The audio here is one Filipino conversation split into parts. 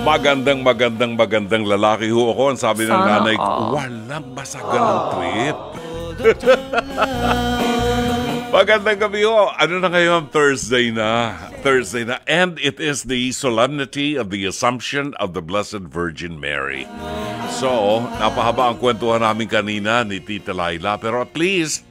Magandang lalaki ho ako. Ang sabi ng nanay ko, walang masagan ng trip. Magandang gabi ho. Ano na ngayon? Thursday na. And it is the solemnity of the Assumption of the Blessed Virgin Mary. So, napahaba ang kwentuhan namin kanina ni Tita Laila. Pero at least,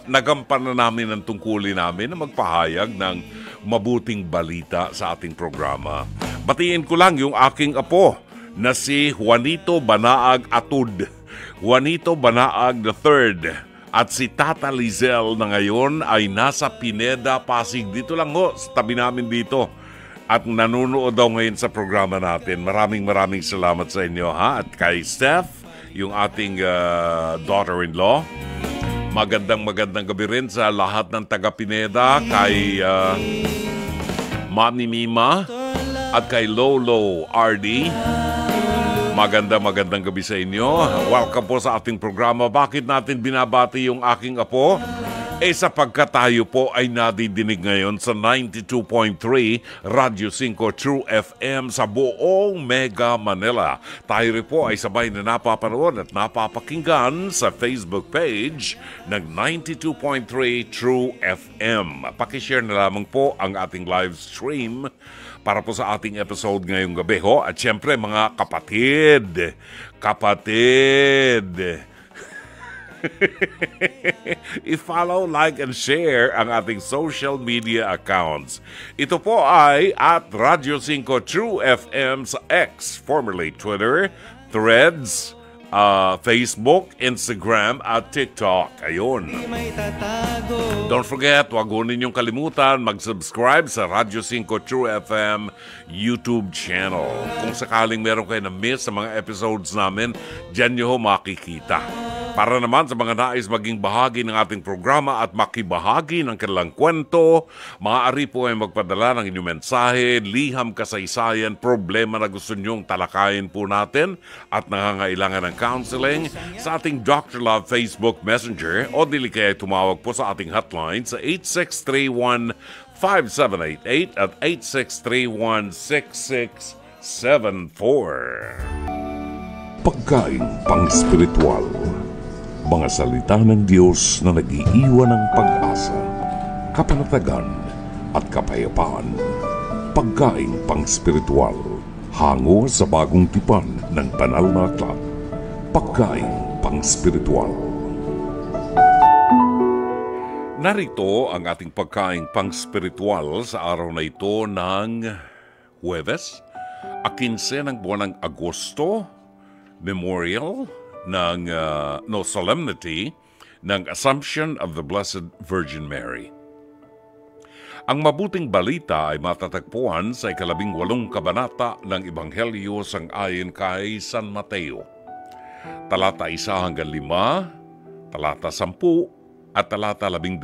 nagampan na namin ang tungkulin namin na magpahayag ng mabuting balita sa ating programa. Batiin ko lang yung aking apo na si Juanito Banaag Atud. Juanito Banaag III. At si Tata Lizel na ngayon ay nasa Pineda, Pasig. Dito lang ho, sa tabi namin dito. At nanonood daw ngayon sa programa natin. Maraming salamat sa inyo ha. At kay Steph, yung ating daughter-in-law. Magandang gabi rin sa lahat ng taga Pineda. Kay Mami Mima. At kay Lolo RD, magandang gabi sa inyo. Welcome po sa ating programa. Bakit natin binabati yung aking apo? Sapagkat tayo po ay nadidinig ngayon sa 92.3 Radyo 5 True FM sa buong Mega Manila. Tayo rin po ay sabay na napapanood at napapakinggan sa Facebook page ng 92.3 True FM. Pakishare na lamang po ang ating live stream para po sa ating episode ngayong gabi ho. At syempre mga kapatid, i-follow, like, and share ang ating social media accounts. Ito po ay at Radyo 5 True FM sa X, formerly Twitter, Threads, Facebook, Instagram, at TikTok. Ayun. Don't forget, wag ho ninyong kalimutan mag-subscribe sa Radyo 5 True FM YouTube channel. Kung sakaling meron kayo na-miss sa mga episodes namin, dyan nyo ho makikita. Para naman sa mga nais maging bahagi ng ating programa at makibahagi ng kanilang kwento, maaari po ay magpadala ng inyong mensahe, liham, kasaysayan, problema na gusto nyong talakayin po natin at nangangailangan ng counseling sa ating Dr. Love Facebook Messenger o dili kaya tumawag po sa ating hotline sa 8631-5788 at 8631-6674. Pagkain pang-spiritual. Mga salita ng Diyos na nag-iiwan ng pag-asa, kapanatagan at kapayapaan. Pagkain pang-spiritual, hango sa bagong tipan ng banal na aklat. Pagkain pang-spiritual. Narito ang ating pagkain pang-spiritual sa araw na ito ng Huwebes, 15 ng buwan ng Agosto, Memorial ng solemnity ng Assumption of the Blessed Virgin Mary. Ang mabuting balita ay matatagpuan sa 18 kabanata ng Ebanghelyo sang-ayon kay San Mateo. Talata 1 hanggang 5, talata 10 at talata 12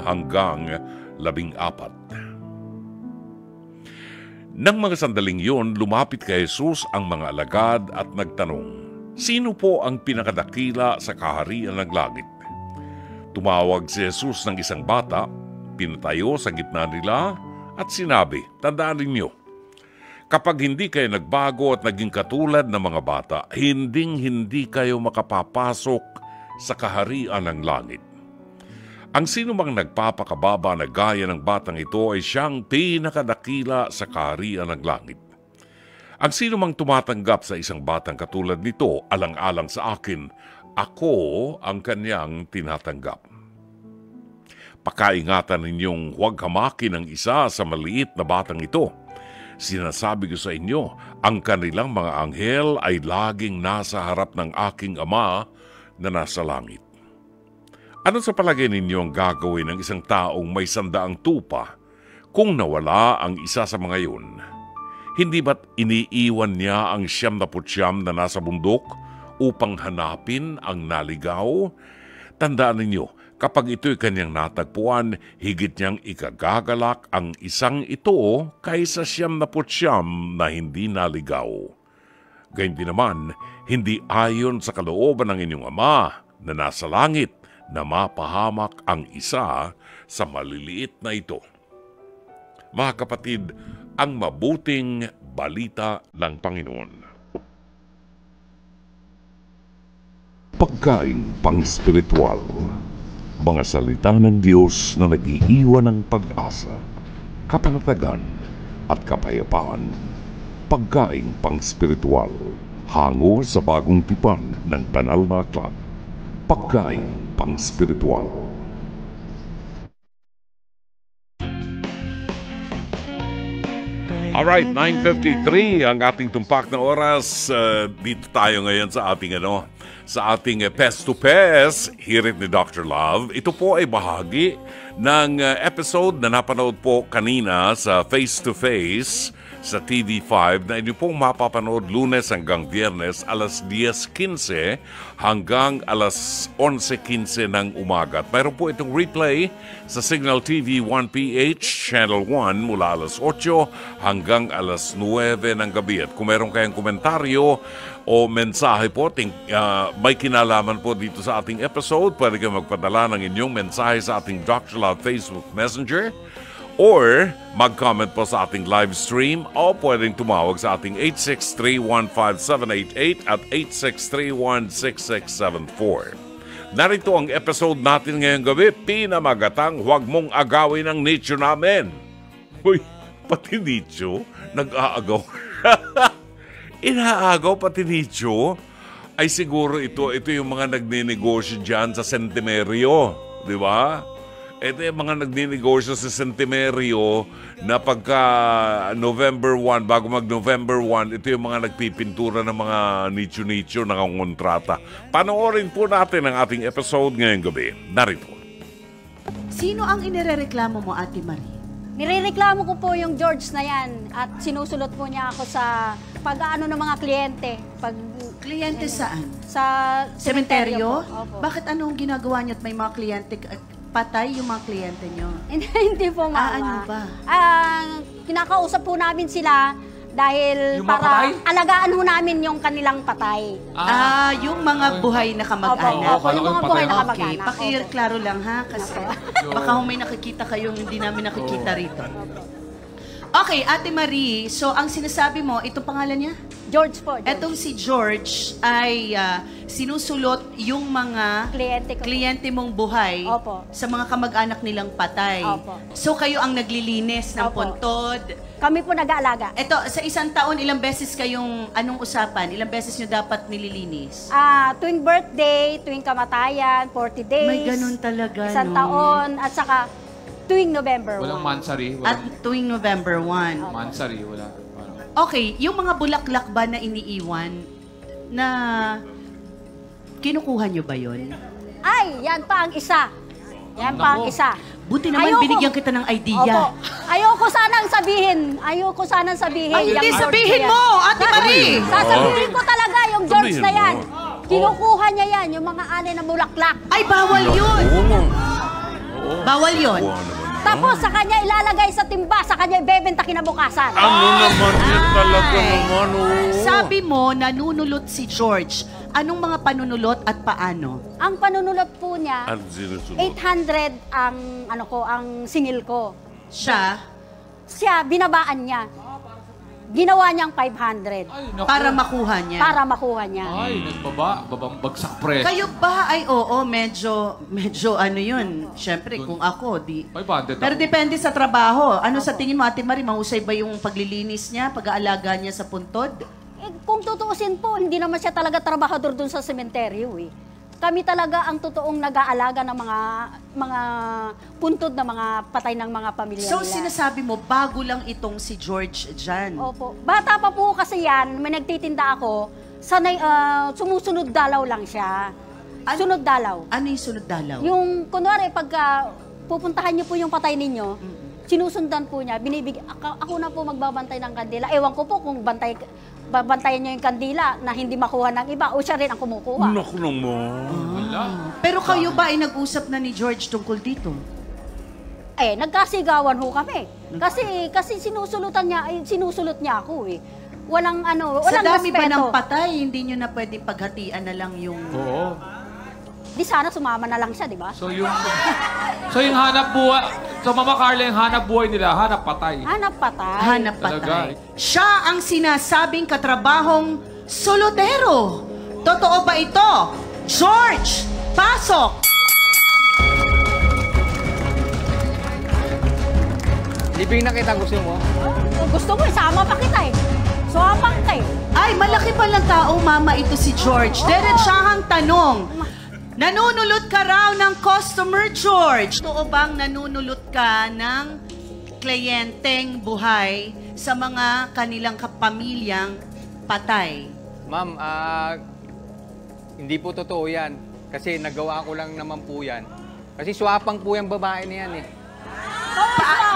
hanggang 14. Nang mga sandaling yun, lumapit kay Jesus ang mga alagad at nagtanong, "Sino po ang pinakadakila sa kaharian ng langit?" Tumawag si Jesus ng isang bata, pinatayo sa gitna nila at sinabi, "Tandaan ninyo, kapag hindi kayo nagbago at naging katulad ng mga bata, hindi kayo makapapasok sa kaharian ng langit. Ang sino mang nagpapakababa na gaya ng batang ito ay siyang pinakadakila sa kaharian ng langit. Ang sino mang tumatanggap sa isang batang katulad nito, alang-alang sa akin, ako ang kanyang tinatanggap. Pakaingatan ninyong huwag hamakin ang isa sa maliit na batang ito. Sinasabi ko sa inyo, ang kanilang mga anghel ay laging nasa harap ng aking Ama na nasa langit. Ano sa palagay ninyo ang gagawin ng isang taong may 100 tupa kung nawala ang isa sa mga yun? Hindi ba't iniiwan niya ang 99 na nasa bundok upang hanapin ang naligaw? Tandaan ninyo, kapag ito'y kanyang natagpuan, higit niyang ikagagalak ang isang ito kaysa 99 na hindi naligaw. Gayun din naman, hindi ayon sa kalooban ng inyong Ama na nasa langit na mapahamak ang isa sa maliliit na ito. mga kapatid, ang mabuting balita ng Panginoon. Pagkaing pang-spiritual. Mga salita ng Diyos na nag-iiwan ng pag-asa, kapanatagan at kapayapaan. Pagkaing pang-spiritual. Hango sa bagong tipan ng banal na aklat. Pagkaing pang-spiritual. Alright, 9:53 ang ating tumpak na oras. Dito tayo ngayon sa ating Pest to Pest, hirit ni Dr. Love. Ito po ay bahagi ng episode na napanood po kanina sa Face to Face sa TV5 na inyo pong mapapanood Lunes hanggang Biyernes alas 10:15 hanggang alas 11:15 ng umaga. At mayroon po itong replay sa Signal TV 1PH Channel 1 mula alas 8 hanggang alas 9 ng gabi. At kung mayroon kayong komentaryo o mensahe po, may kinalaman po dito sa ating episode, pwede kayo magpadala ng inyong mensahe sa ating Dr. Love Facebook Messenger or mag-comment po sa ating live stream o pwedeng tumawag sa ating 863-15788 at 863-16674. Narito ang episode natin ngayong gabi, pinamagatang huwag mong agawin ang nicho namin. Uy, pati nicho, nag-aagaw. Inaagaw pati nicho? Ay siguro ito yung mga nagninegosyo dyan sa Centenario, di ba? Ito yung mga nagninegosyo sa Centenario na pagka November 1, bago mag-November 1, ito yung mga nagpipintura ng mga nicho-nicho na kontrata. Panoorin po natin ang ating episode ngayong gabi. Narito. Sino ang inirereklamo mo, Ate Marie? Nirereklamo ko po yung George na yan at sinusulot po niya ako sa pag-aano ng mga kliyente. Kliyente saan? Sa Sementeryo? Opo. Bakit anong ginagawa niyo at may mga kliyente? Patay yung mga kliyente niyo? Hindi po, Mama. Ano ba? Kinakausap po namin sila dahil Yung para patay? alagaan ho namin yung kanilang patay. Yung mga buhay na kamag-anak. Opo, yung mga buhay na Okay, kamag-anak. pakiklaro lang ha, kasi baka may nakikita kayong hindi namin nakikita rito. Okay, Ate Marie, so ang sinasabi mo, itong pangalan niya? George po. George. Etong si George ay sinusulot yung mga Kliyente ko. mong buhay Opo. sa mga kamag-anak nilang patay. Opo. So kayo ang naglilinis ng Opo. puntod. Kami po nag-aalaga. Ito, sa isang taon, ilang beses kayong, anong usapan? Ilang beses nyo dapat nililinis? Tuwing birthday, tuwing kamatayan, 40 days. May ganun talaga, Isang no? taon, at saka tuwing November 1. Walang mansari. At Walang tuwing November 1. mansari. Wala. Okay, yung mga bulaklak ba na iniiwan na kinukuha nyo ba yun? Ay, yan pa ang isa. Yan pa ang Nako. isa. Buti naman Ayoko. binigyan kita ng idea. Opo. Ayoko sanang sabihin. Ay, hindi, yung George sabihin na yan. mo, Ate Marie! Sasabihin ko talaga yung George Sabihin na yan. mo. Kinukuha niya yan, yung mga ani na bulaklak. Ay, bawal yun! Bawal yun. Tapos sa kanya ilalagay sa timba, sa kanya ibebenta kinabukasan. Ano naman yan talaga Ay. naman, Sabi mo, nanunulot si George. Anong mga panunulot at paano? Ang panunulot po niya, Ano sinusunod? 800 ang singil ko. Siya, Siya, binabaan niya. Ginawa niyang 500 Ay, naku. para makuha niya. para makuha niya. Ay, babang bagsak press. Kayo ba ay oo, medyo ano yun. Siyempre, kung ako, di... 500 Pero ako. depende sa trabaho. Ano sa tingin mo, Ate Marie, mahusay ba yung paglilinis niya, pag-aalaga niya sa puntod? Kung tutuusin po, hindi naman siya talaga trabahador dun sa sementeryo eh. Kami talaga ang totoong nag-aalaga ng mga puntod na mga patay ng mga pamilya So, nila. sinasabi mo, bago lang itong si George dyan. Opo. Bata pa po kasi yan, may nagtitinda ako, sanay, sumusunod dalaw lang siya. Sunod dalaw. Ano yung sunod dalaw? Yung, kunwari, pagka pupuntahan niyo po yung patay ninyo, sinusundan po niya, ako na po magbabantay ng kandila. Ewan ko po kung babantayan niyo yung kandila na hindi makuha ng iba o siya rin ang kumukuha. Naku naman. Wala. Pero kayo ba ay nag-usap na ni George tungkol dito? Nagkasigawan ho kami. Kasi sinusulot niya ako eh. Walang Sa dami ba respeto. ng patay, hindi nyo na pwedeng paghatian na lang yung... Oo. di sana sumama na lang siya, di ba? So yung hanap buhay, so Mama Carla, yung hanap buhay nila, hanap patay. Hanap patay. Hanap Talaga. patay. Siya ang sinasabing katrabahong solotero. Totoo ba ito? George, pasok! Libing na kita, gusto mo? Kung gusto mo, isama pa kita eh. Sumapang ka eh. Ay, malaki palang taong mama ito si George. Diretsahang tanong. Nanunulot ka raw ng customer, George. Totoo bang nanunulot ka ng kliyenteng buhay sa mga kanilang kapamilyang patay? Ma'am, hindi po totoo yan. Kasi nagawa ko lang naman po yan. Kasi swapang po yung babae na yan eh.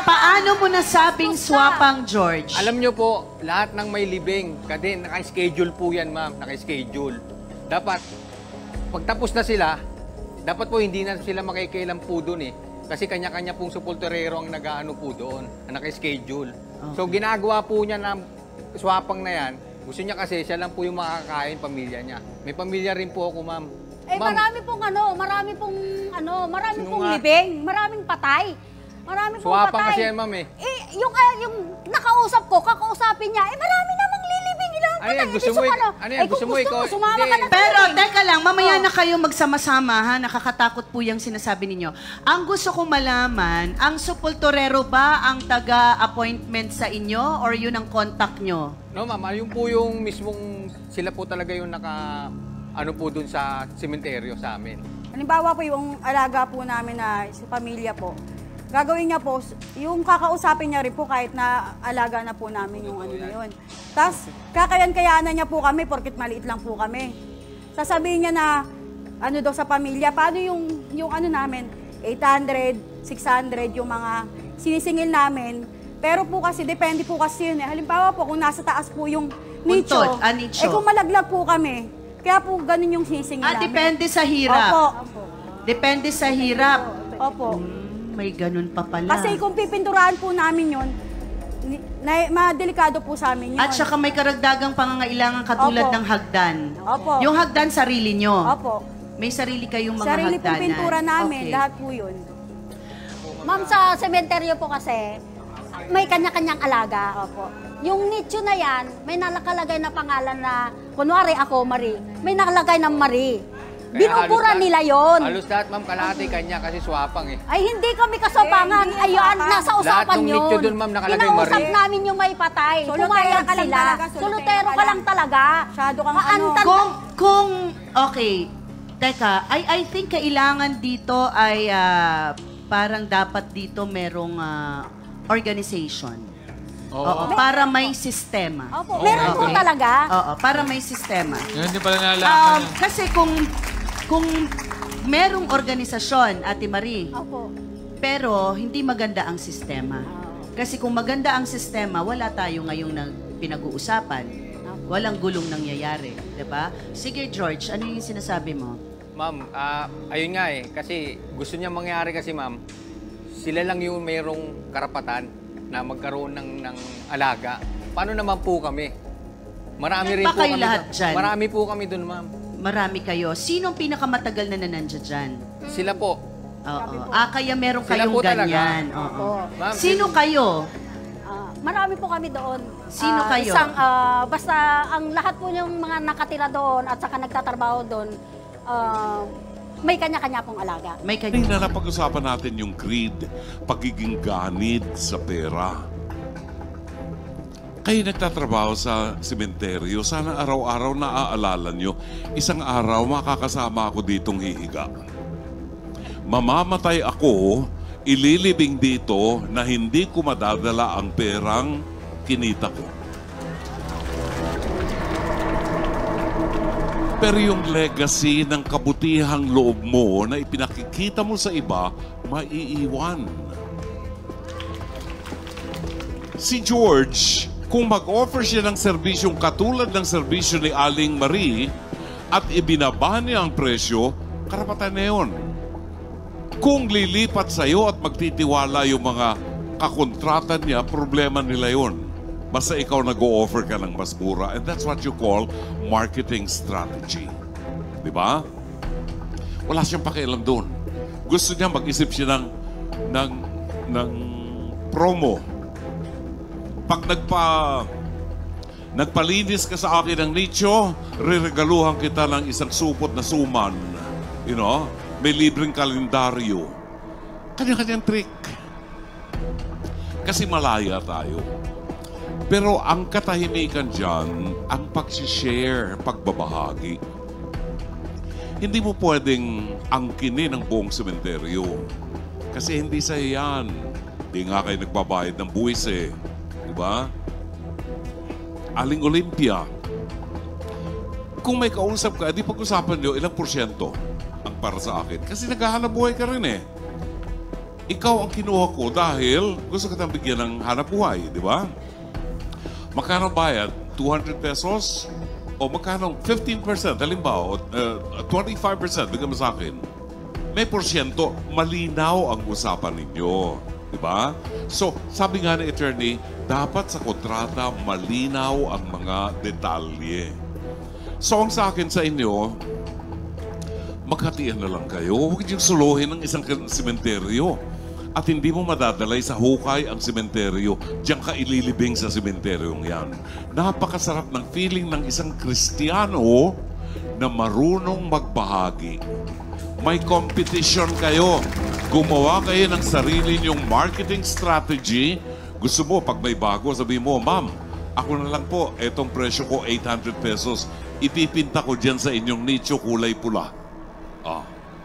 Paano mo nasabing swapang, George? Alam nyo po, lahat ng may libing, kasi naka-schedule po yan, ma'am. Naka-schedule. Dapat, pagtapos na sila, dapat po hindi na sila makikialam po doon eh. Kasi kanya-kanya pong supulturero ang nag-aano po doon, ang naka-schedule. Okay. So, ginagawa po niya na swapang na yan. Gusto niya kasi siya lang po yung makakain, pamilya niya. May pamilya rin po ako, ma'am. Eh, Ma'am, marami Sino pong nga? libing, maraming patay. Marami pong swapang patay. kasi yan, ma'am eh. Eh, yung nakausap ko, kakausapin niya, eh marami namang lilibing. Ilang Ano yan, patay. gusto Eh, mo, ano? ano yan, Eh, kung gusto mo gusto ikaw, mo, sumama hindi. ka na. Pero, teka lang, mamaya Oh. na kayo magsama-sama, ha? Nakakatakot po yung sinasabi ninyo. Ang gusto kong malaman, ang supultorero ba ang taga-appointment sa inyo or yun ang contact nyo? No, ma'am, yun po yung mismong, sila po talaga yung ano po dun sa sementeryo sa amin. Halimbawa po yung alaga po namin na sa pamilya po, gagawin niya po, yung kakausapin niya rin po kahit na alaga na po namin yung ano na yun. Tapos, kakayan-kayanan niya po kami porkit maliit lang po kami. Sasabihin niya na, ano daw sa pamilya, paano yung ano namin, 800, 600, yung mga sinisingil namin. Pero po kasi, depende po kasi yun eh. Halimbawa po, kung nasa taas po yung nicho, Puntod, nicho. eh kung malaglag po kami, kaya po ganun yung sinisingil namin. Depende sa hirap. Opo. Depende sa hirap. Opo. May ganun pa pala. Kasi kung pipinturahan po namin yun, madelikado po sa amin yun. At saka may karagdagang pangangailangan katulad Opo. ng hagdan. Opo. Yung hagdan, sarili nyo. Opo. May sarili kayong mga Sarili hagdanan. pong pintura namin, Okay. lahat po yun. Ma'am, sa sementeryo po kasi, may kanya-kanyang alaga. Opo. Yung nicho na yan, may nalakalagay na pangalan na, kunwari ako, Marie, may nakalagay ng Marie. Kaya Binubura halos nila yon. Halos lahat, ma'am, kalahati kanya kasi swapang eh. Ay, hindi kami kasapangan. Eh, hindi Ayun, usapan. nasa Lahat usapan ng yun. nicho dun, ma'am, nakalagay Kinausap Marie. namin yung may patay. Solutero Pumayag ka lang sila. talaga, Solutero ka lang talaga. Masyado kang Maantan- Okay, teka, I think kailangan dito ay parang dapat dito merong organization. Oo, para may sistema. Opo, meron po Okay. talaga. Oo, para may sistema. Yun din pala nalaman. Kasi kung merong organisasyon, Ate Marie, Opo. pero hindi maganda ang sistema. Kasi kung maganda ang sistema, wala tayo ngayong pinag-uusapan. Walang gulong nangyayari, 'di ba? Sige, George, ano yung sinasabi mo? Ma'am, ayun nga eh. Kasi gusto niya mangyari kasi, ma'am, sila lang yung mayroong karapatan na magkaroon ng alaga. Paano naman po kami? Marami Ilan rin ba po kayo kami. lahat dyan? Marami po kami dun, ma'am. Marami kayo. Sino ang pinakamatagal na nandiyan dyan? Sila po. Oo. Kaya meron Sila kayong po talaga. ganyan. Oo. Ma'am, Sino kayo? Marami po kami doon. Sino kayo? Basta ang lahat po yung mga nakatira doon at saka nagtatrabaho doon, may kanya-kanya pong alaga. May Kanina na pag-usapan natin yung greed, pagiging ganid sa pera. Kayo nagtatrabaho sa sementeryo, sana araw-araw naaalala nyo, isang araw makakasama ako ditong hihiga. Mamamatay ako, ililibing dito na hindi ko madadala ang perang kinita ko. Pero yung legacy ng kabutihang loob mo na ipinakikita mo sa iba, maiiwan. Si George, kung mag-offer siya ng serbisyong katulad ng serbisyo ni Aling Marie at ibinaba niya ang presyo, karapatan na yun. Kung lilipat sa'yo at magtitiwala yung mga kakontrata niya, problema nila yun. Basta ikaw nag-o-offer ka ng mas mura. And that's what you call marketing strategy. Di ba? Wala siyang pakialam doon. Gusto niya mag-isip siya ng promo. Pag nagpalinis ka sa akin ng nicho, reregaluhan kita ng isang supot na suman. You know, may libreng kalendaryo. Kanya-kanyang trick. Kasi malaya tayo. Pero ang katahimikan dyan, ang pag-share, pagbabahagi. Hindi mo pwedeng angkinin ang buong sementeryo. Kasi hindi sa yan. Hindi nga kayo nagbabayad ng buwis eh. Diba? Aling Olympia. Kung may kausap ka, di pag-usapan nyo ilang porsyento ang para sa akin. Kasi naghahanap buhay ka rin eh. Ikaw ang kinuha ko dahil gusto kitang bigyan ng hanap buhay, di ba? Magkano bayad? 200 pesos? O magkano? 15%, halimbawa, 25% bigyan mo sa akin. May porsyento, malinaw ang usapan ninyo. Di ba? So, sabi nga ng attorney, dapat sa kontrata malinaw ang mga detalye. So, ang sa akin sa inyo, maghatian na lang kayo. Huwag niyong suluhin ng isang sementeryo. At hindi mo madadalay sa hukay ang sementeryo. Diyan ka ililibing sa sementeryong yan. Napakasarap ng feeling ng isang Kristiyano na marunong magbahagi. May competition kayo. Gumawa kayo ng sarili niyong marketing strategy. Gusto mo, pag may bago, sabi mo, ma'am, ako na lang po, etong presyo ko, 800 pesos. Ipipinta ko dyan sa inyong nicho, kulay pula.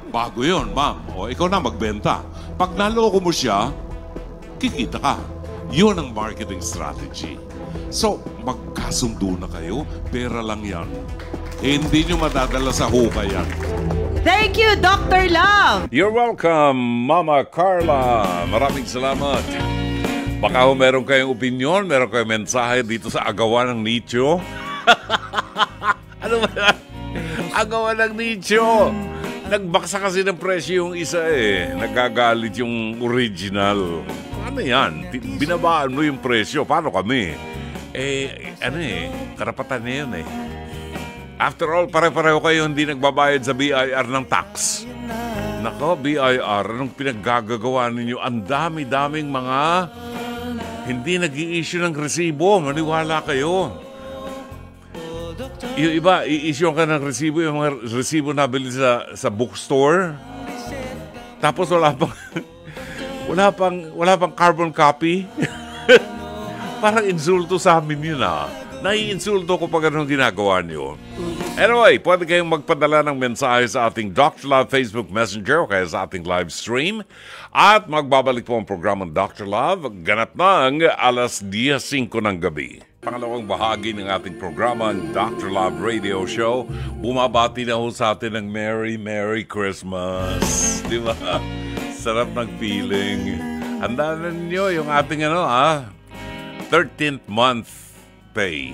Bago yun, ma'am. O, ikaw na magbenta. Pag naloko mo siya, kikita ka. Yun ang marketing strategy. So, magkasundo na kayo. Pera lang yan. Hindi nyo madadala sa hukay yan. Thank you, Dr. Love! You're welcome, Mama Carla. Maraming salamat. Baka meron kayong opinion, meron kayong mensahe dito sa agawan ng nicho. Ano ba yan? Agawan ng nicho. Nagbaksa kasi ng presyo yung isa eh. Nagagalit yung original. Ano yan? Binabaan mo yung presyo. Paano kami? Karapatan na yun eh. After all, pare-pareho kayo hindi nagbabayad sa BIR ng tax. Nako, BIR, anong pinaggagawa ninyo? Ang dami-daming mga hindi nag-i-issue ng resibo. Maniwala kayo. Yung iba, i-issue ka ng resibo, yung mga resibo nabili sa bookstore. Tapos wala pang carbon copy. Parang insulto sa amin yun Nai-insulto ko pag anong ginagawa nyo. Anyway, pwede kayong magpadala ng mensahe sa ating Dr. Love Facebook Messenger o kaya sa ating live stream. At magbabalik po ang programang Dr. Love ganap ng 10:05 ng gabi. Pangalawang bahagi ng ating programa, ang Dr. Love Radio Show. Bumabati na ho sa atin ng Merry Christmas. Di ba? Sarap ng feeling. Handa na ninyo yung ating 13th month pay.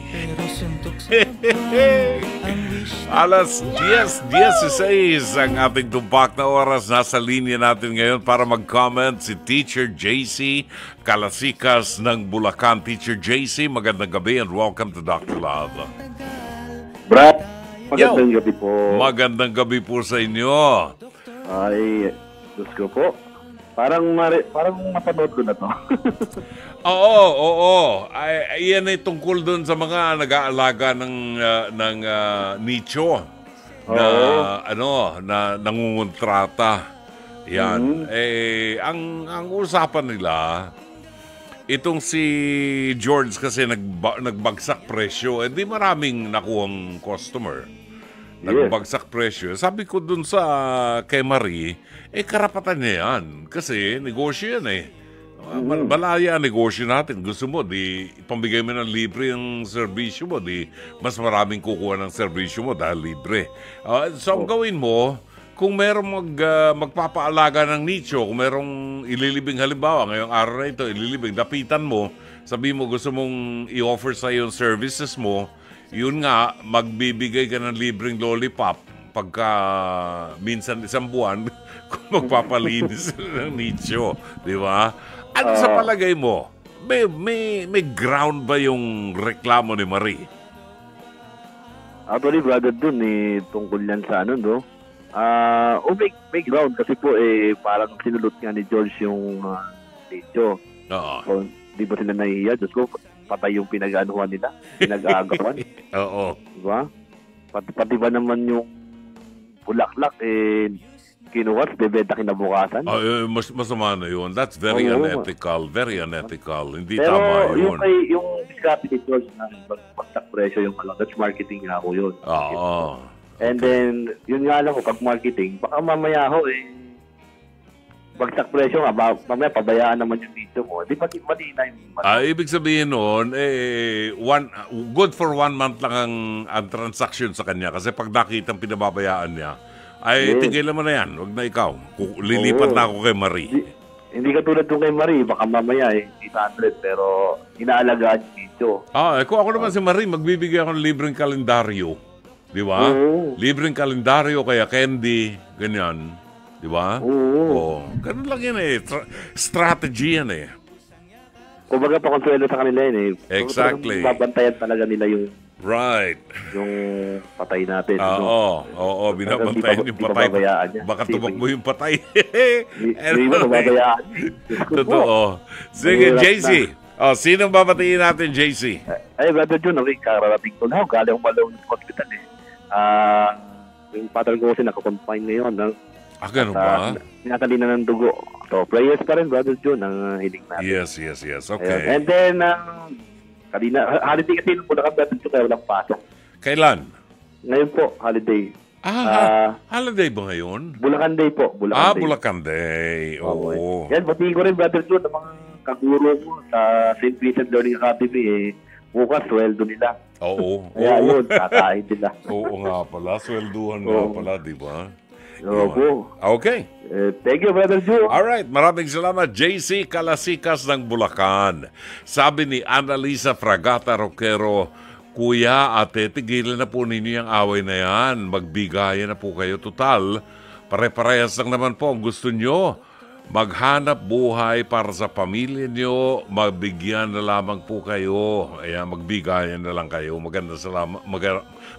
Alas 10:16 ang ating tumpak na oras. Nasa linya natin ngayon para mag-comment si Teacher JC Kalasikas ng Bulacan. Teacher JC, magandang gabi and welcome to Dr. Love. Brad, magandang gabi po. Magandang gabi po sa inyo. Ay, Diyos ko po. Parang mapanood ko na to. Oo. Iyan ay tungkol doon sa mga nag-aalaga ng nicho na nangungontrata. Yan. Ang usapan nila, itong si George kasi nagbagsak presyo, di maraming nakuhang customer. Nagbagsak presyo. Sabi ko dun sa kay Marie, karapatan niya yan. Kasi negosyo yan eh. Malaya ang negosyo natin. Gusto mo, di pambigay mo ng libre ang serbisyo mo, di mas maraming kukuha ng serbisyo mo dahil libre. So ang gawin mo, kung merong magpapaalaga ng nicho, kung merong ililibing halimbawa, ngayong araw na ito, ililibing, dapitan mo, sabi mo gusto mong i-offer sa yung services mo, yun nga, magbibigay ka ng libreng lollipop pagka minsan isang buwan kung magpapalinis ng nicho. Di ba? Ano sa palagay mo? May ground ba yung reklamo ni Marie? Actually, brother, dun tungkol yan sa May ground kasi po parang sinulot nga ni George yung video. Oo. So, di ba sila nahihiya? Diyos ko, patay yung pinag-anuhan nila, pinag-aagawan. Oo. Diba? Pati ba naman yung bulaklak, kinuwas, bebenta kinabukasan. Masama na yun. That's very unethical. Very unethical. Hindi Pero tama yun. yung discrepancy ni George na pagtak presyo yung Dutch marketing nga ako yun. Oo. And then, yun nga lang ko, pag marketing, baka mamaya ho bagsak presyo nga, mamaya pabayaan naman yung video mo. Di ba mali na yung ibig sabihin nun, good for 1 month lang ang transaction sa kanya kasi pag nakita ang pinababayaan niya, tigilan mo na yan. Huwag na ikaw. Lilipat na ako kay Marie. Hindi ka tulad doon kay Marie. Baka mamaya 800 pero inaalagaan yung video. Kung ako naman si Marie, magbibigay ako ng libreng kalendaryo. Di ba? Libreng kalendaryo kaya candy, ganyan. Di ba? Oo. Ganun lang yan strategy yan Kumbaga pakonsuelo sa kanila yun Exactly. Babantayan talaga nila yung yung patay natin. Oo. Binabantayan yung patay. Baka tumakbo yung patay. Hindi mo babayaan. Totoo. Sige, JC. Sino babatiin natin, JC? Brother Jun, kararating ko na. Galing malaw yung hospital yung father ko kasi nakakonfine ngayon. Ganun ba? Nakatalina ng dugo. So, prayers pa rin, Brother Jun, ang hiling natin. Yes. Okay. And then, kanina, holiday kasi nung Bulacan, Brother Jun, kaya walang pasok. Kailan? Ngayon po, holiday. Holiday ba ngayon? Bulacan Day po. Bulacan Day. Oo. Yan, batiin ko rin, Brother Jun, ang mga kaguro mo sa St. Vincent Learning Academy, bukas, sweldo nila. Oo. Kaya yun, kakain nila. Oo nga pala, swelduhan nga pala, di ba? Opo. Okay. Thank you, Brother Joe. Alright, maraming salamat. JC Kalasikas ng Bulacan. Sabi ni Annalisa Fragata Roquero, Kuya, ate, tigilan na po ninyo yung away na yan. Magbigayan na po kayo. Total, pare-parehas lang naman po ang gusto nyo. Maghanap buhay para sa pamilya nyo. Magbigyan na lamang po kayo. Ayan, magbigayan na lang kayo.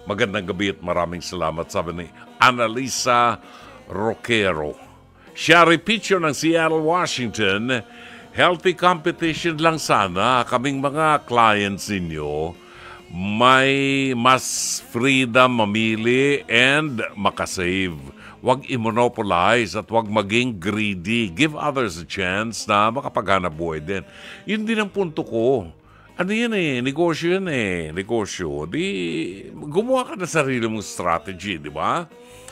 Magandang gabi at maraming salamat. Sabi ni Annalisa Roquero. Shari Picho ng Seattle, Washington. Healthy competition lang sana. Kaming mga clients ninyo may mas freedom mamili and makasave. Huwag i-monopolize at huwag maging greedy. Give others a chance na makapaghanap buhay din. Yun din ang punto ko. Ano yan negosyo yan negosyo. Di, gumawa ka na sarili mong strategy, di ba?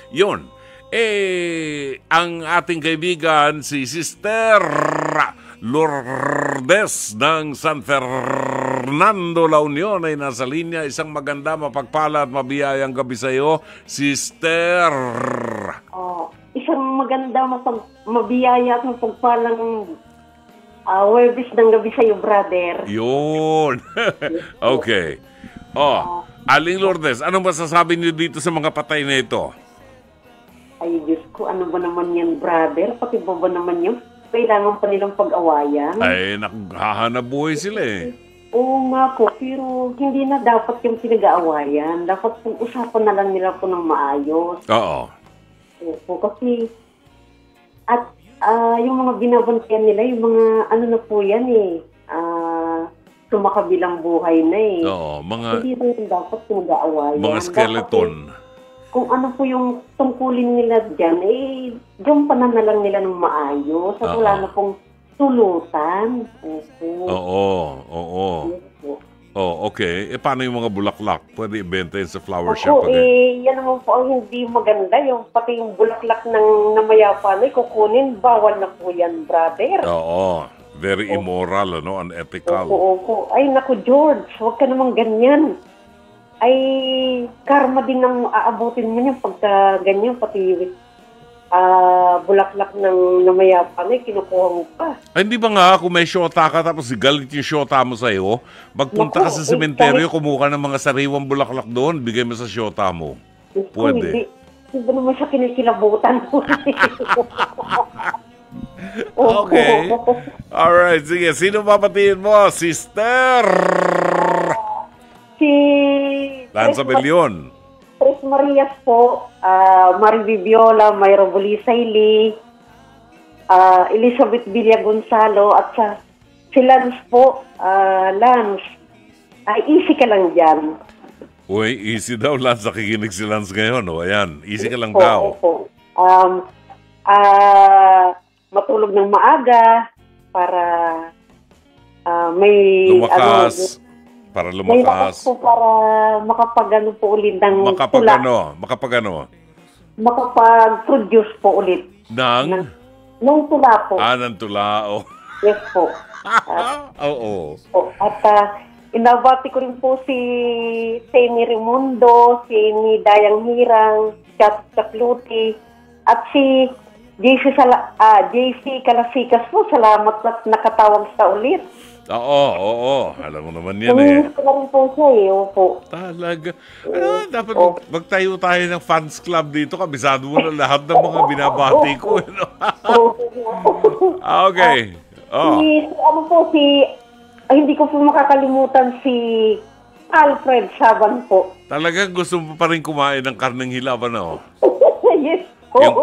Yun. Ang ating kaibigan, si Sister Lourdes ng San Fernando, La Union ay nasa linya. Isang maganda, mapagpala at mabiyayang gabi sa iyo, Sister. Isang maganda, mabiyaya at mapagpalang Webis ng gabi sa iyo, brother. Yun. Okay. Aling Lourdes, anong masasabi niyo dito sa mga patay na ito? Ay, Diyos ko, ano ba naman yan, brother? Pati ba naman yun? Kailangan pa nilang pag-awayan. Ay, nakahanap buhay sila Oo nga po, pero hindi na dapat yung pinag-aawayan. Dapat usapan na lang nila po ng maayos. Oo. Po, kasi, at yung mga binabantayan nila, yung mga ano na po yan sumakabilang buhay na Oo, mga... Hindi na dapat pinag-aawayan. Mga skeleton. Kung ano po yung tungkulin nila dyan, diyan pa na lang nila ng maayos. At wala na pong tulutan. Oo. Okay. Paano yung mga bulaklak? Pwede ibenta yun sa flower shop? Yan naman po ang hindi maganda. Yung pati yung bulaklak ng namayapan kukunin, bawal na po yan, brother. Oo. Very immoral, unethical. Opo. Ay, naku, George, huwag ka namang ganyan. Ay, karma din ang aabutin mo niya pagka ganyan, pati bulaklak ng namayapan kinukuha mo pa. Ay, hindi ba nga kung may shota ka tapos galit yung shota mo sa'yo, magpunta ka sa sementeryo, kumuha ng mga sariwang bulaklak doon, bigay mo sa shota mo. Pwede. Hindi ba naman siya kinikilabutan mo? Okay. Alright, sige. Sino papatiin mo? Sister! Si... Lanza Belion. Tres Marias po, Mariby Viola, Mayra Bulisay, Elizabeth Villa Gonzalo, at si Lance po, Lance. Ay, easy ka lang dyan. Uy, easy daw, Lance. Nakikinig si Lance ngayon. O, ayan. Easy ka lang daw. Opo. Matulog ng maaga para may... Lumakas. Para May lakas lumakas. po para makapag-ano po ulit ng tula. Makapag-produce po ulit. Ng tula po. ng tula. Oh. Yes po. Oo. At inabati ko rin po si Teni Raimundo, si ni Dayang Hirang, Chat Luti, at si JC Kalasikas po. Salamat at nakatawag sa ulit. Oo. Alam mo naman yan eh. Naminis ko na rin po siya eh. Opo. Talaga. Dapat magtayo tayo ng fans club dito. Kabisado mo na lahat ng mga binabati ko. Okay. Hindi ko po makakalimutan si Alfred Saban po. Talagang gusto mo pa rin kumain ng karneng hilaw, ano? Yes. Yung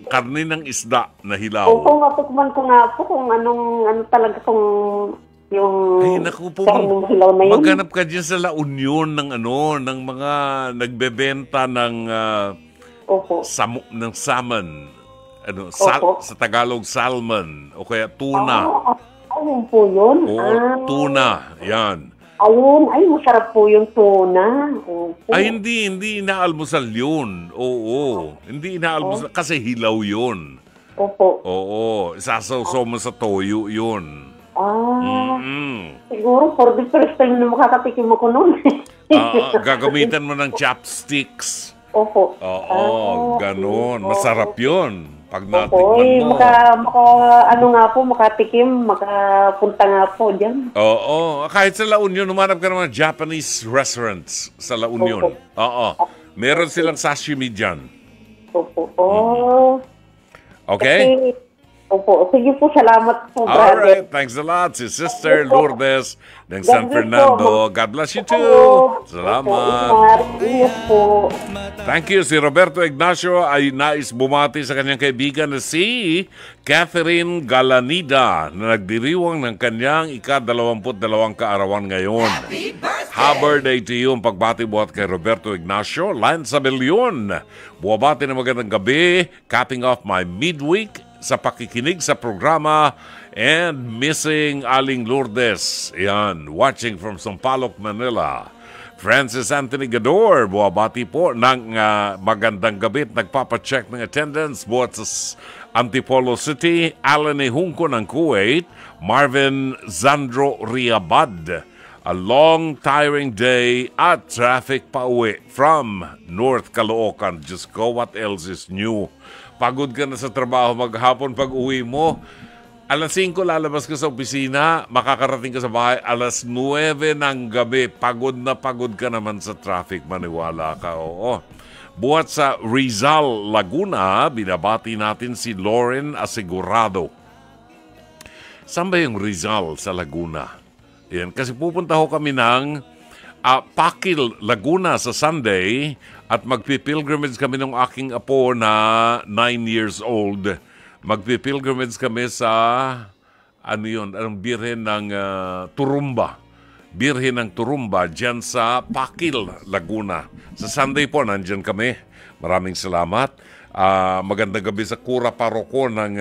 karne ng isda na hilaw. Opo, matukman ko nga po kung ano talaga kung yung Ay, naku po, karneng hilaw na yun. maghanap ka dyan sa La Union ng mga nagbebenta ng ng salmon. Sa Tagalog, salmon. O kaya tuna. Ayun po yun. Tuna. Yan. Ayun, masarap po yung tuna. Opo. Ay, hindi inaalmusal yun. Oo. Hindi inaalmusal. Kasi hilaw yun. Opo. Oo. Isasaw mo sa toyo yun. Siguro for the first time na makakatikim ako nun. Gagamitan mo ng chopsticks. Opo. Oo, ganun. Masarap yun. Pag natikman mo. Makatikim, makapunta nga po dyan. Oo. Kahit sa La Union, humanap ka naman Japanese restaurants sa La Union. Oo. Meron silang sashimi dyan. Opo. Okay? Opo. Sige po, salamat po, brother. Alright, thanks a lot. Si Sister Lourdes ng San Fernando. God bless you too. Salamat. Po. Thank you. Si Roberto Ignacio ay nais bumati sa kanyang kaibigan na si Catherine Galanida na nagdiriwang ng kanyang ika-22 kaarawan ngayon. Happy birthday to you ang pagbati buhat kay Roberto Ignacio. Lanza Bellon. Buwabati na magandang gabi. Capping off my midweek sa pakikinig sa programa and missing Aling Lourdes. Yan, watching from Sampaloc, Manila. Francis Anthony Gador, buwabati po ng magandang gabi at nagpapacheck ng attendance buhat sa Antipolo City. Alan Ehungko ng Kuwait. Marvin Zandro Riabad. A long, tiring day at traffic pa uwi from North Caloocan. Just go, what else is new? Pagod ka na sa trabaho maghapon pag uwi mo. Alas 5 lalabas ka sa opisina, makakarating ka sa bahay, alas 9 ng gabi. Pagod na pagod ka naman sa traffic, maniwala ka, oo. Buhat sa Rizal, Laguna, binabati natin si Lauren Asegurado. Saan ba yung Rizal sa Laguna? Yan, kasi pupunta ho kami ng Pakil, Laguna sa Sunday at magpipilgrimage kami ng aking apo na 9 years old. Magpipilgrimage kami sa anong birhen ng Turumba. Birhen ng Turumba dyan sa Pakil, Laguna. Sa Sunday po, nandyan kami. Maraming salamat. Magandang gabi sa Kura Paroko ng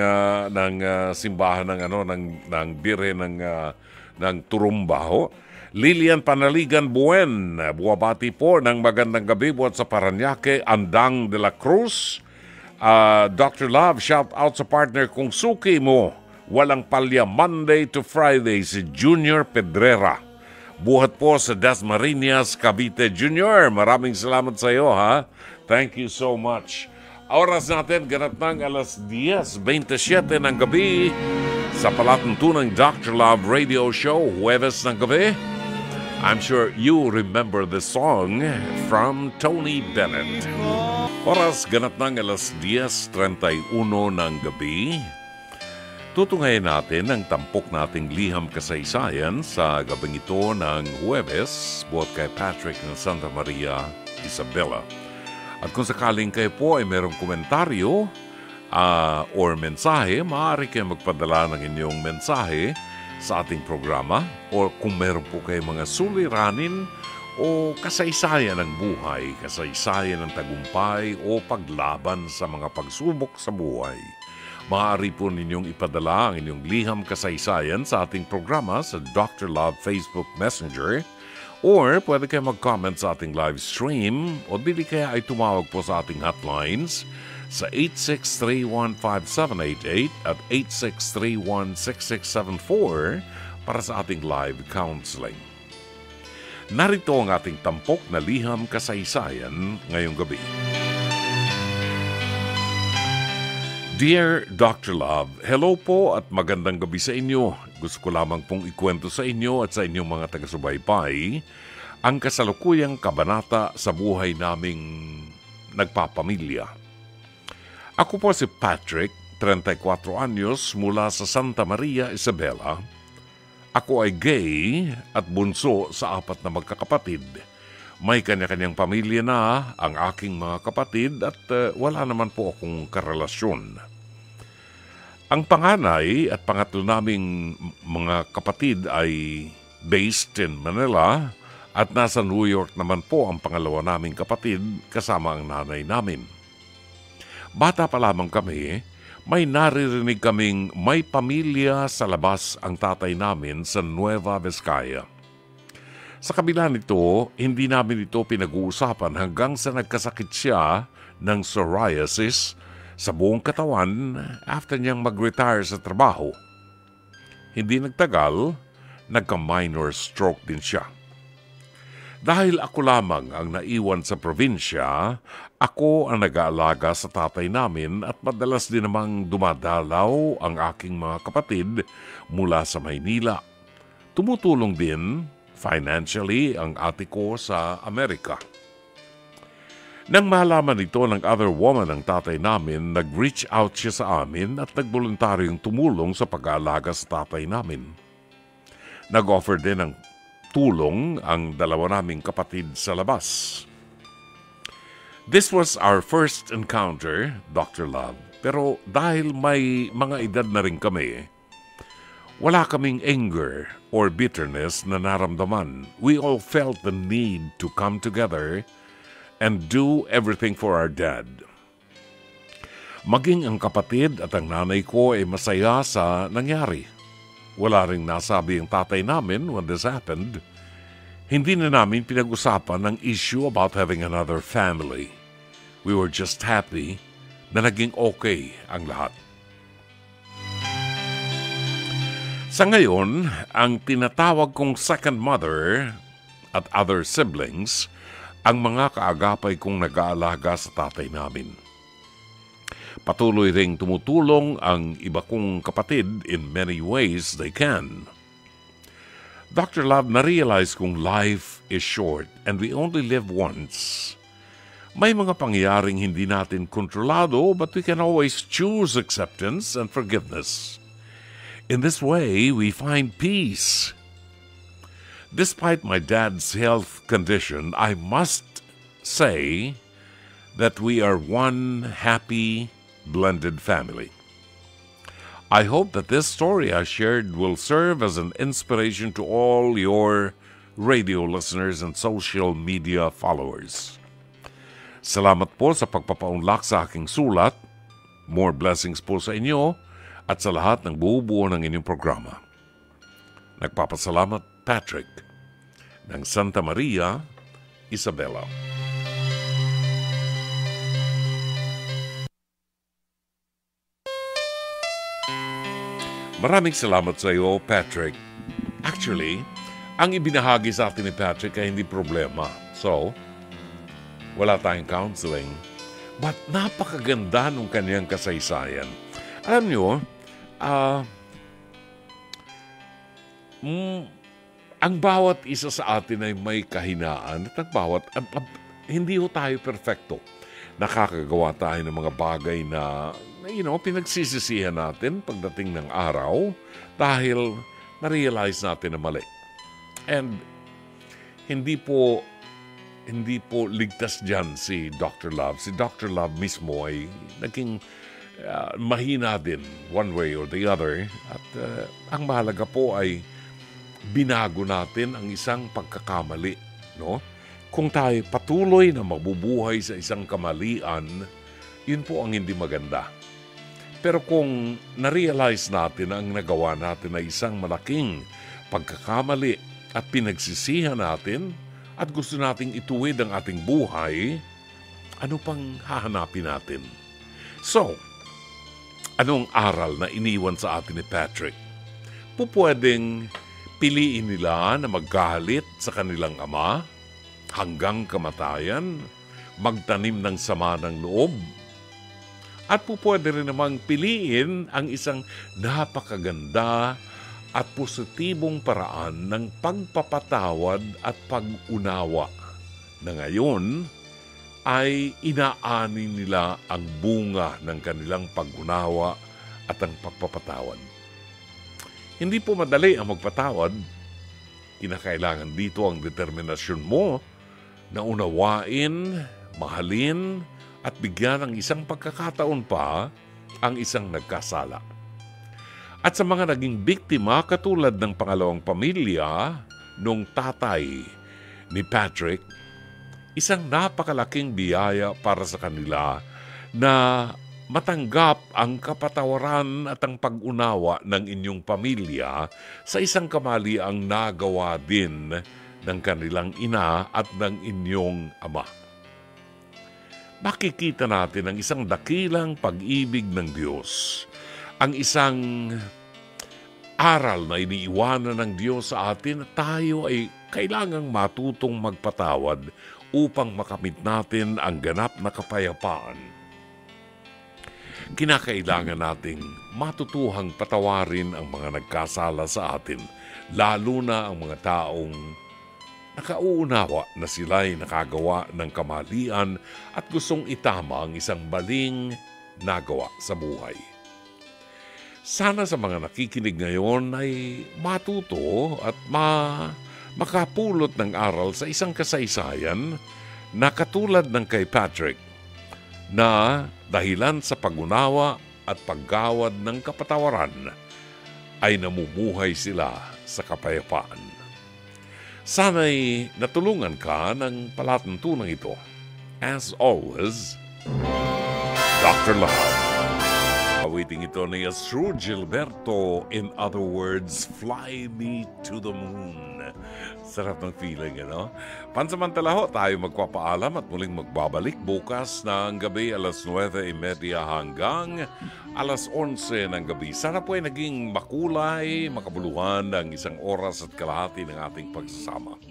simbahan ng birhen ng Turumba ho. Lilian Panaligan Buen, buwabati po ng magandang gabi buhat sa Paranaque, Andang de la Cruz. Dr. Love, shout out sa partner kong suki mo. Walang palya Monday to Friday, si Junior Pedrera. Buhat po sa Dasmariñas, Cavite Junior. Maraming salamat sa iyo, ha? Thank you so much. Oras natin, ganap ng alas 10:27 ng gabi sa palatuntunang Dr. Love Radio Show, Huwebes ng gabi. I'm sure you remember the song from Tony Bennett. Oras ganap ng alas 10:31 ng gabi. Tutungayin natin ang tampok nating liham kasaysayan sa gabing ito ng Huwebes, buhat kay Patrick ng Santa Maria, Isabela. At kung sakaling kayo po ay merong komentaryo or mensahe, maaari kayo magpadala ng inyong mensahe sa ating programa, o kung meron po kayo mga suliranin o kasaysayan ng buhay, kasaysayan ng tagumpay o paglaban sa mga pagsubok sa buhay. Maaari po ninyong ipadala ang inyong liham kasaysayan sa ating programa sa Dr. Love Facebook Messenger, or pwede kayo mag-comment sa ating live stream, o dili kaya ay tumawag po sa ating hotlines sa 863-15788 at 863-16674 para sa ating live counseling. Narito ang ating tampok na liham kasaysayan ngayong gabi. Dear Dr. Love, hello po at magandang gabi sa inyo. Gusto ko lamang pong ikwento sa inyo at sa inyong mga taga-subaybay ang kasalukuyang kabanata sa buhay naming nagpapamilya. Ako po si Patrick, 34 anyos, mula sa Santa Maria, Isabela. Ako ay gay at bunso sa 4 na magkakapatid. May kanya-kanyang pamilya na ang aking mga kapatid at wala naman po akong karelasyon. Ang panganay at pangatlo naming mga kapatid ay based in Manila at nasa New York naman po ang pangalawa naming kapatid kasama ang nanay namin. Bata pa lamang kami, may naririnig kaming may pamilya sa labas ang tatay namin sa Nueva Vizcaya. Sa kabila nito, hindi namin ito pinag-uusapan hanggang sa nagkasakit siya ng psoriasis sa buong katawan after niyang mag-retire sa trabaho. Hindi nagtagal, nagka-minor stroke din siya. Dahil ako lamang ang naiwan sa probinsya, ako ang nag-aalaga sa tatay namin at madalas din namang dumadalaw ang aking mga kapatid mula sa Maynila. Tumutulong din financially ang ate ko sa Amerika. Nang malaman ito ng other woman ng tatay namin, nag-reach out siya sa amin at nagboluntaryong tumulong sa pag-aalaga sa tatay namin. Nag-offer din ng tulong ang dalawa naming kapatid sa labas. This was our first encounter, Dr. Love. Pero dahil may mga edad na rin kami, wala kaming anger or bitterness na naramdaman. We all felt the need to come together and do everything for our dad. Maging ang kapatid at ang nanay ko ay masaya sa nangyari. Wala ring nasabi ang tatay namin when this happened. Hindi na namin pinag-usapan ang issue about having another family. We were just happy na naging okay ang lahat. Sa ngayon, ang tinatawag kong second mother at other siblings ang mga kaagapay kong nag-aalaga sa tatay namin. Patuloy ring tumutulong ang iba kong kapatid in many ways they can. Dr. Love, na-realize kong life is short and we only live once. May mga pangyayaring hindi natin kontrolado, but we can always choose acceptance and forgiveness. In this way, we find peace. Despite my dad's health condition, I must say that we are one happy, blended family. I hope that this story I shared will serve as an inspiration to all your radio listeners and social media followers. Salamat po sa pagpapaunlak sa aking sulat. More blessings po sa inyo at sa lahat ng buo-buo ng inyong programa. Nagpapasalamat, Patrick, ng Santa Maria, Isabela. Maraming salamat sa iyo, Patrick. Actually, ang ibinahagi sa atin ni Patrick ay hindi problema. So, wala tayong counseling. But napakaganda nung kanyang kasaysayan. Alam niyo, ang bawat isa sa atin ay may kahinaan at hindi ho tayo perfecto. Nakakagawa tayo ng mga bagay na pinagsisisihan natin pagdating ng araw dahil na-realize natin na mali. And hindi po ligtas dyan si Dr. Love. Si Dr. Love mismo ay naging mahina din one way or the other. At ang mahalaga po ay binago natin ang isang pagkakamali. No? Kung tayo patuloy na mabubuhay sa isang kamalian, yun po ang hindi maganda. Pero kung na-realize natin ang nagawa natin na isang malaking pagkakamali at pinagsisihan natin at gusto nating ituwid ang ating buhay, ano pang hahanapin natin? So, anong aral na iniwan sa atin ni Patrick? Pupwedeng piliin nila na maggalit sa kanilang ama hanggang kamatayan, magtanim ng sama ng loob, at pupwede rin namang piliin ang isang napakaganda at positibong paraan ng pagpapatawad at pag-unawa na ngayon ay inaani nila ang bunga ng kanilang pag-unawa at ang pagpapatawad. Hindi po madali ang magpatawad. Kinakailangan dito ang determinasyon mo na unawain, mahalin, at bigyan ng isang pagkakataon pa ang isang nagkasala. At sa mga naging biktima katulad ng pangalawang pamilya nung tatay ni Patrick, isang napakalaking biyaya para sa kanila na matanggap ang kapatawaran at ang pag-unawa ng inyong pamilya sa isang kamaliang nagawa din ng kanilang ina at ng inyong ama. Makikita natin ang isang dakilang pag-ibig ng Diyos, ang isang aral na iniiwanan ng Diyos sa atin na tayo ay kailangang matutong magpatawad upang makamit natin ang ganap na kapayapaan. Kinakailangan nating matutuhang patawarin ang mga nagkasala sa atin, lalo na ang mga taong nakauunawa na sila'y nakagawa ng kamalian at gustong itama ang isang maling nagawa sa buhay. Sana sa mga nakikinig ngayon ay matuto at makapulot ng aral sa isang kasaysayan na katulad ng kay Patrick, na dahilan sa pag-unawa at paggawad ng kapatawaran ay namumuhay sila sa kapayapaan. Sana'y natulungan ka ng palatuntunan ito. As always, Dr. Love. Awiting ito ni Astro Gilberto, in other words, Fly Me to the Moon. Sarap ng feeling, ano? Pansamantala ho, tayo magpapaalam at muling magbabalik bukas ng gabi alas 9:30 hanggang alas 11 ng gabi. Sana po ay naging makulay, makabuluhan ang isang oras at kalahati ng ating pagsasama.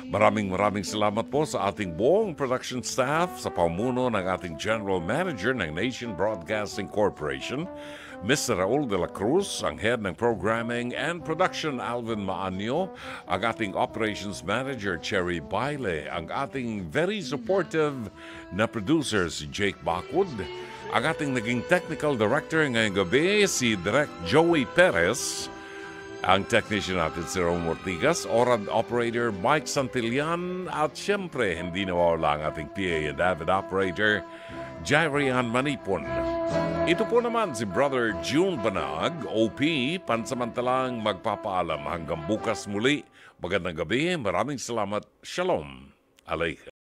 Maraming salamat po sa ating buong production staff, sa pamuno ng ating General Manager ng Nation Broadcasting Corporation, Mr. Raul de la Cruz, ang head ng Programming and Production Alvin Maanyo, ang ating Operations Manager Cherry Baile, ang ating very supportive na producer si Jake Bakwood, ang ating naging Technical Director ngayong gabi si Direct Joey Perez, ang technician natin si Ron Ortigas, Orad Operator Mike Santillan, at siyempre hindi nawawala ang ating PA and Avid Operator Jairian Manipon. Ito po naman si Brother June Banag, OP, pansamantalang magpapaalam hanggang bukas muli. Magandang gabi, maraming salamat. Shalom Aleichem.